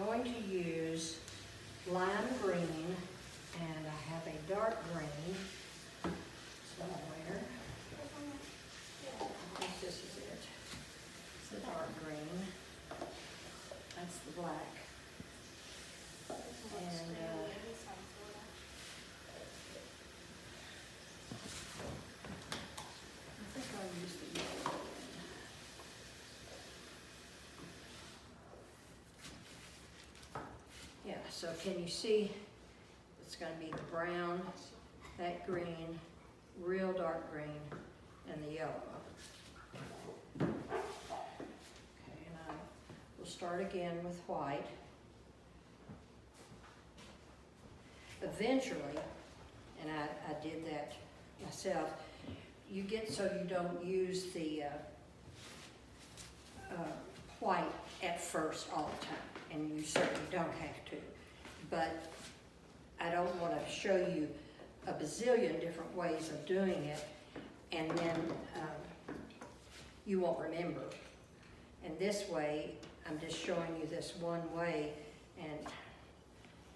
going to use lime green, and I have a dark green somewhere. I think this is it. It's the dark green. That's the black. And I think I'll use the yellow one. Yeah, so can you see? It's going to be the brown, that green, real dark green, and the yellow. Okay, and we'll start again with white. Eventually, and I did that myself, you get so you don't use the white at first all the time, and you certainly don't have to. But I don't want to show you a bazillion different ways of doing it, and then you won't remember. And this way, I'm just showing you this one way, and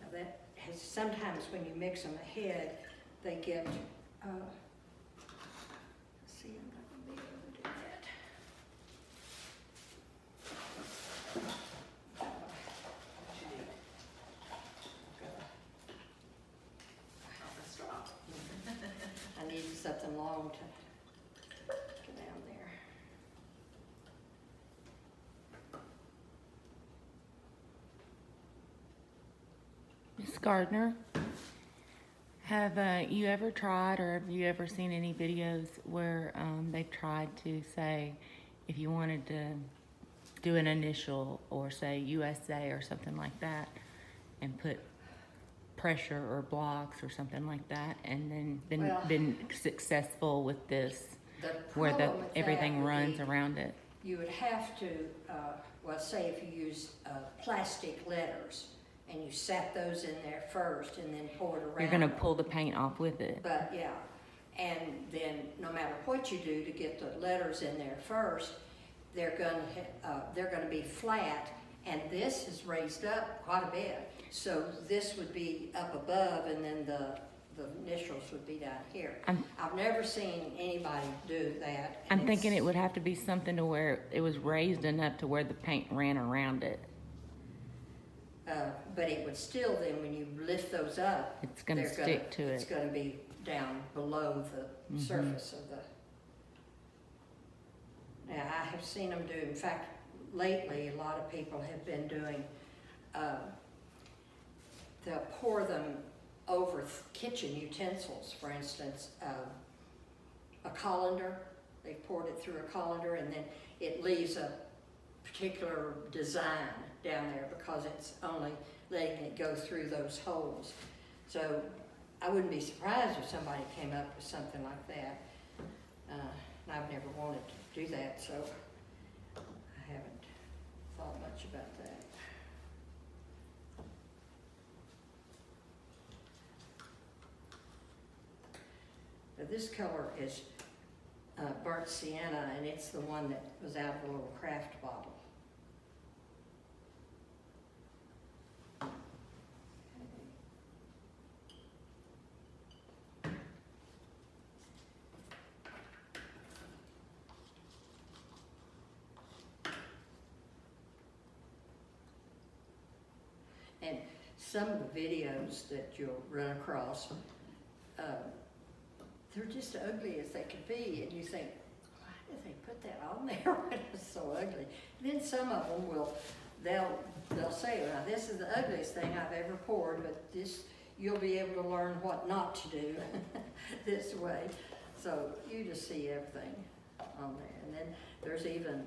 now that has, sometimes when you mix them ahead, they get, see, I'm not going to be able to do that. I needed something long to get down there. Miss Gardner, have you ever tried, or have you ever seen any videos where they've tried to say, if you wanted to do an initial or say USA or something like that, and put pressure or blocks or something like that, and then been successful with this, where everything runs around it? You would have to, well, say if you use plastic letters, and you sat those in there first and then poured around. You're going to pull the paint off with it. But yeah, and then no matter what you do to get the letters in there first, they're going to be flat, and this is raised up quite a bit. So this would be up above, and then the initials would be down here. I've never seen anybody do that. I'm thinking it would have to be something to where it was raised enough to where the paint ran around it. But it would still then, when you lift those up, it's going to stick to it. It's going to be down below the surface of the. Now, I have seen them do, in fact, lately a lot of people have been doing, they'll pour them over kitchen utensils, for instance, a colander. They poured it through a colander, and then it leaves a particular design down there because it's only letting it go through those holes. So I wouldn't be surprised if somebody came up with something like that. I've never wanted to do that, so I haven't thought much about that. Now this color is burnt sienna, and it's the one that was out of a little craft bottle. And some of the videos that you'll run across, they're just ugly as they could be, and you think, why did they put that on there when it's so ugly? And then some of them they'll say, well, this is the ugliest thing I've ever poured, but this, you'll be able to learn what not to do this way. So you just see everything on there. And then there's even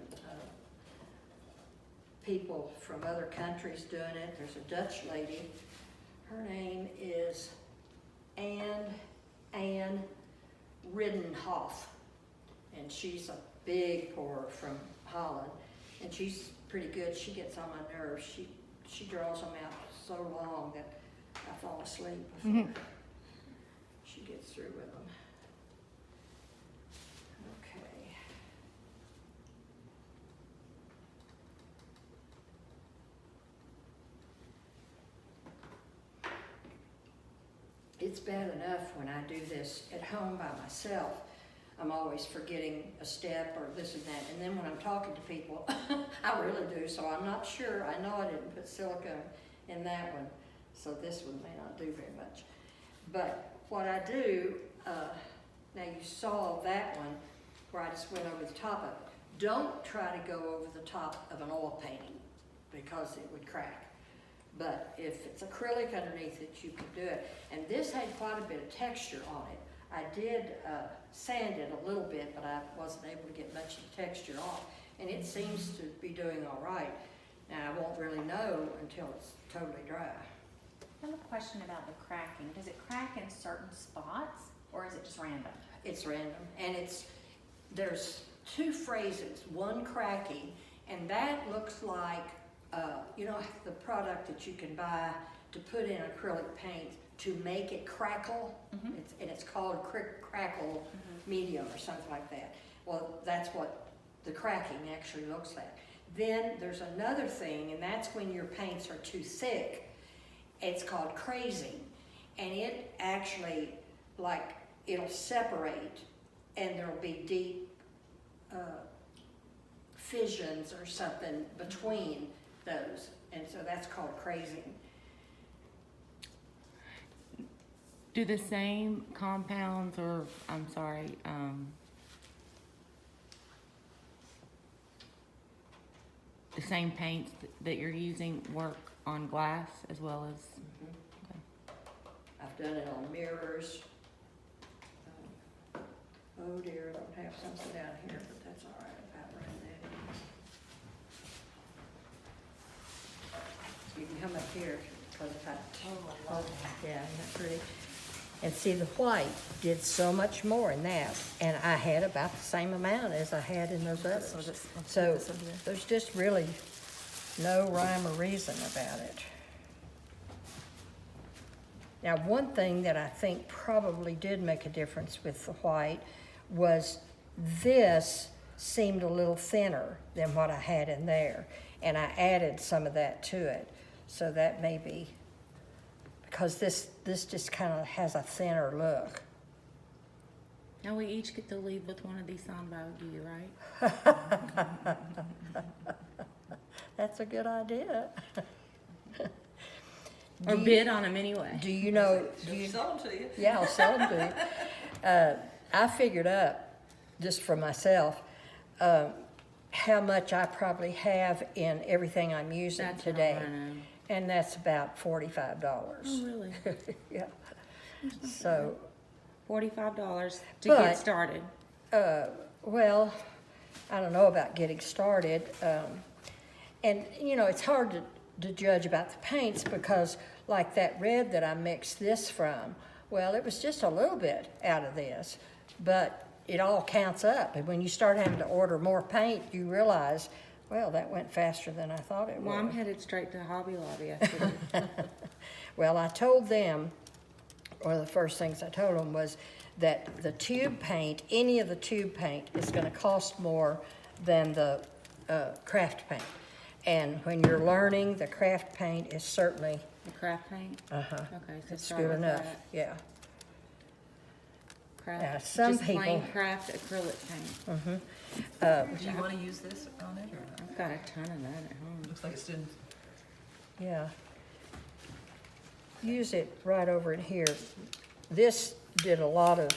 people from other countries doing it. There's a Dutch lady. Her name is Anne Riddenhoff, and she's a big pourer from Holland, and she's pretty good. She gets on my nerves. She draws them out so long that I fall asleep before she gets through with them. Okay. it's bad enough when I do this at home by myself. I'm always forgetting a step or this and that. And then when I'm talking to people, I really do. So I'm not sure. I know I didn't put silicone in that one. So this one may not do very much. But what I do, now you saw that one where I just went over the top of it. Don't try to go over the top of an oil painting because it would crack. But if it's acrylic underneath it, you can do it. And this had quite a bit of texture on it. I did sand it a little bit, but I wasn't able to get much of the texture off. And it seems to be doing all right. Now, I won't really know until it's totally dry. I have a question about the cracking. Does it crack in certain spots, or is it just random? It's random, and there's two phrases, one cracking, and that looks like, you know, the product that you can buy to put in acrylic paint to make it crackle, it's called crackle medium or something like that. Well, that's what the cracking actually looks like. Then there's another thing, and that's when your paints are too thick. It's called crazing, and it actually, like, it'll separate, and there'll be deep fissions or something between those, and so that's called crazing. Do the same compounds, or I'm sorry, the same paints that you're using work on glass as well as? Okay. I've done it on mirrors. Oh dear, I don't have something down here, but that's all right. I've run that. You can come up here, because if I, yeah, isn't that pretty? And see, the white did so much more in that, and I had about the same amount as I had in those others. So there's just really no rhyme or reason about it. Now, one thing that I think probably did make a difference with the white was this seemed a little thinner than what I had in there, and I added some of that to it. So that may be, because this just kind of has a thinner look. Now we each get to leave with one of these signed by you, right? That's a good idea. Or bid on them anyway. Do you know? Sell them to you. Yeah, I'll sell them to you. I figured up, just for myself, how much I probably have in everything I'm using That's today. what I wanna know. And that's about $45. Oh, really? Yeah. So, $45 to But- get started. well, I don't know about getting started. And, you know, it's hard to judge about the paints because, like that red that I mixed this from, well, it was just a little bit out of this, but it all counts up. And when you start having to order more paint, you realize, well, that went faster than I thought it would. Well, I'm headed straight to Hobby Lobby after this. Well, I told them, one of the first things I told them was that the tube paint, any of the tube paint, is going to cost more than the craft paint. And when you're learning, the craft paint is certainly, The craft paint? Okay, so it's start good with enough, that. yeah. Craft, Now, some just plain people- craft acrylic paint. Do you want to use this on it, or I've got a ton of that at home. looks like it's doing? Yeah. Use it right over in here. This did a lot of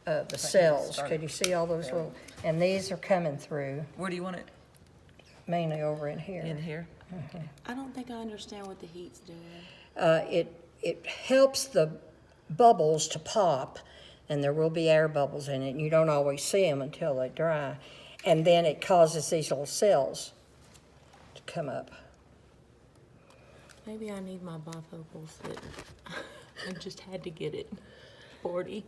the cells. start. Could you see all those little, and these are coming through, Where do you want it? mainly over in here. In here? I don't think I understand what the heat's doing. It helps the bubbles to pop, and there will be air bubbles in it, and you don't always see them until they dry. And then it causes these little cells to come up. Maybe I need my bifocals that I just had to get it. 40.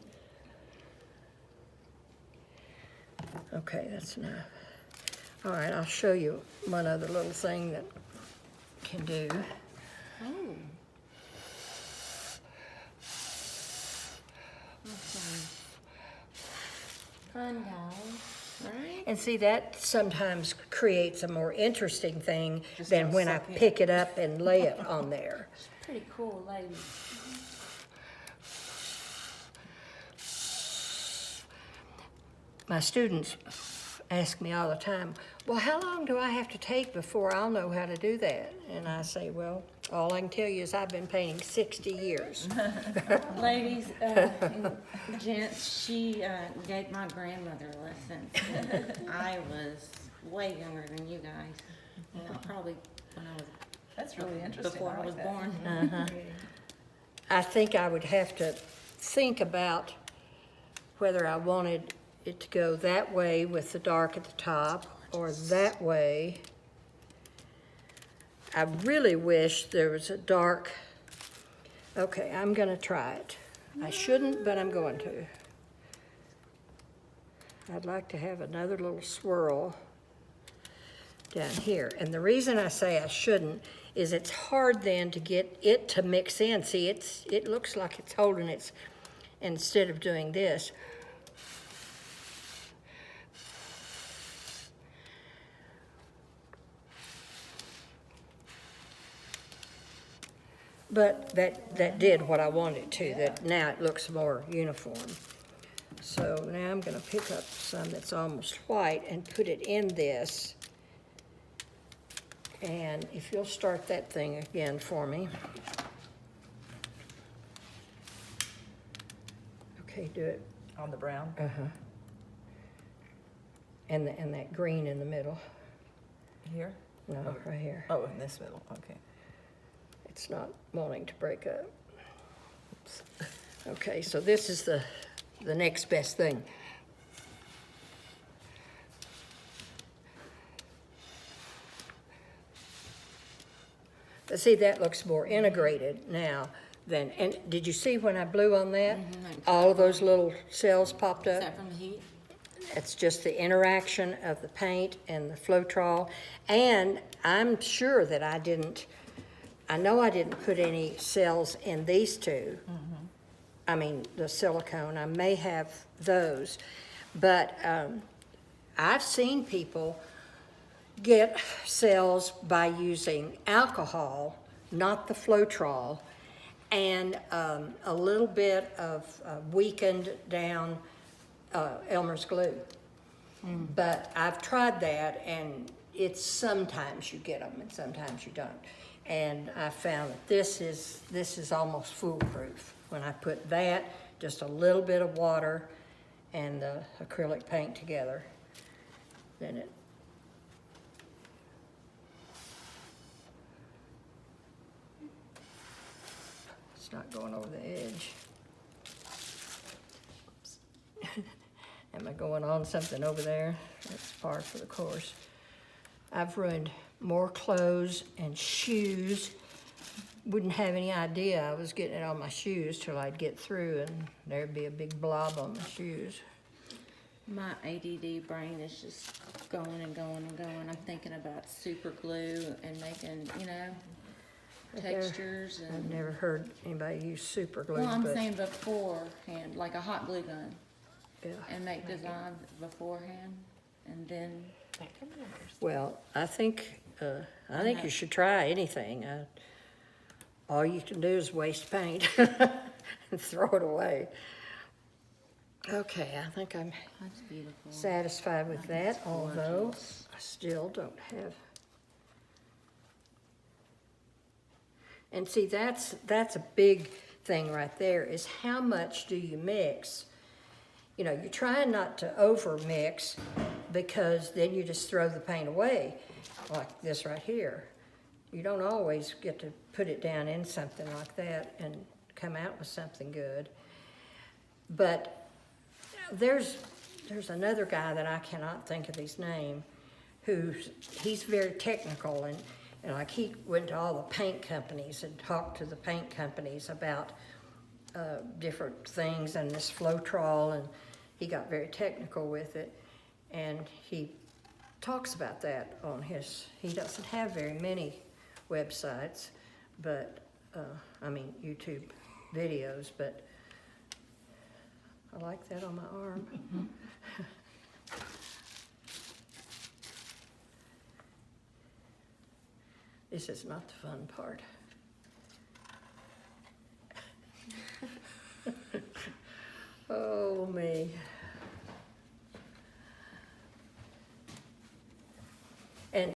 Okay, that's enough. All right, I'll show you one other little thing that can do. Oh. Awesome. Fun, guys. Right? And see, that sometimes creates a more interesting thing Just than don't when I suck in. pick it up and lay it on there. Pretty cool lady. my students ask me all the time, well, how long do I have to take before I'll know how to do that? And I say, well, all I can tell you is I've been painting 60 years. Ladies, and gents, she gave my grandmother lessons. I was way younger than you guys. Probably when I was That's really interesting. before I like was that. born. I think I would have to think about whether I wanted it to go that way with the dark at the top or that way. I really wish there was a dark. Okay, I'm gonna try it. I shouldn't, but I'm going to. I'd like to have another little swirl down here. And the reason I say I shouldn't is it's hard then to get it to mix in. See, it looks like it's holding its, instead of doing this. But that did what I wanted it to, that now it looks more uniform. So now I'm gonna pick up some that's almost white and put it in this. And if you'll start that thing again for me. Okay, do it. On the brown? Uh-huh. And that green in the middle. Here? No, Oh. right here. Oh, in this middle, okay. It's not wanting to break up. Oops. Okay, so this is the next best thing. But see, that looks more integrated now than, and did you see when I blew on that? All of those little cells popped Is up? that from the heat? It's just the interaction of the paint and the Floetrol. And I'm sure that I know I didn't put any cells in these two. I mean, the silicone, I may have those. But I've seen people get cells by using alcohol, not the Floetrol, and a little bit of weakened down Elmer's glue. But I've tried that, and it's sometimes you get them and sometimes you don't. And I found that this is almost foolproof. When I put that, just a little bit of water and the acrylic paint together, then it's not going over the edge. Am I going on something over there? That's par for the course. I've ruined more clothes and shoes. Wouldn't have any idea I was getting it on my shoes till I'd get through and there'd be a big blob on my shoes. My ADD brain is just going and going and going. I'm thinking about super glue and making, textures I've and. never heard anybody use super glue, Well, I'm but saying beforehand, like a hot glue gun, yeah. and make designs beforehand, and then. Well, I think you should try anything. All you can do is waste paint and throw it away. Okay, I think I'm That's beautiful. satisfied with that, That's although gorgeous. I still don't have. And see, that's a big thing right there, is how much do you mix? You're trying not to over mix, because then you just throw the paint away, like this right here. You don't always get to put it down in something like that and come out with something good. But there's another guy that I cannot think of his name, he's very technical, and like he went to all the paint companies and talked to the paint companies about different things and this Floetrol, and he got very technical with it, and he talks about that on he doesn't have very many websites, but YouTube videos, but I like that on my arm. This is not the fun part. Oh, me.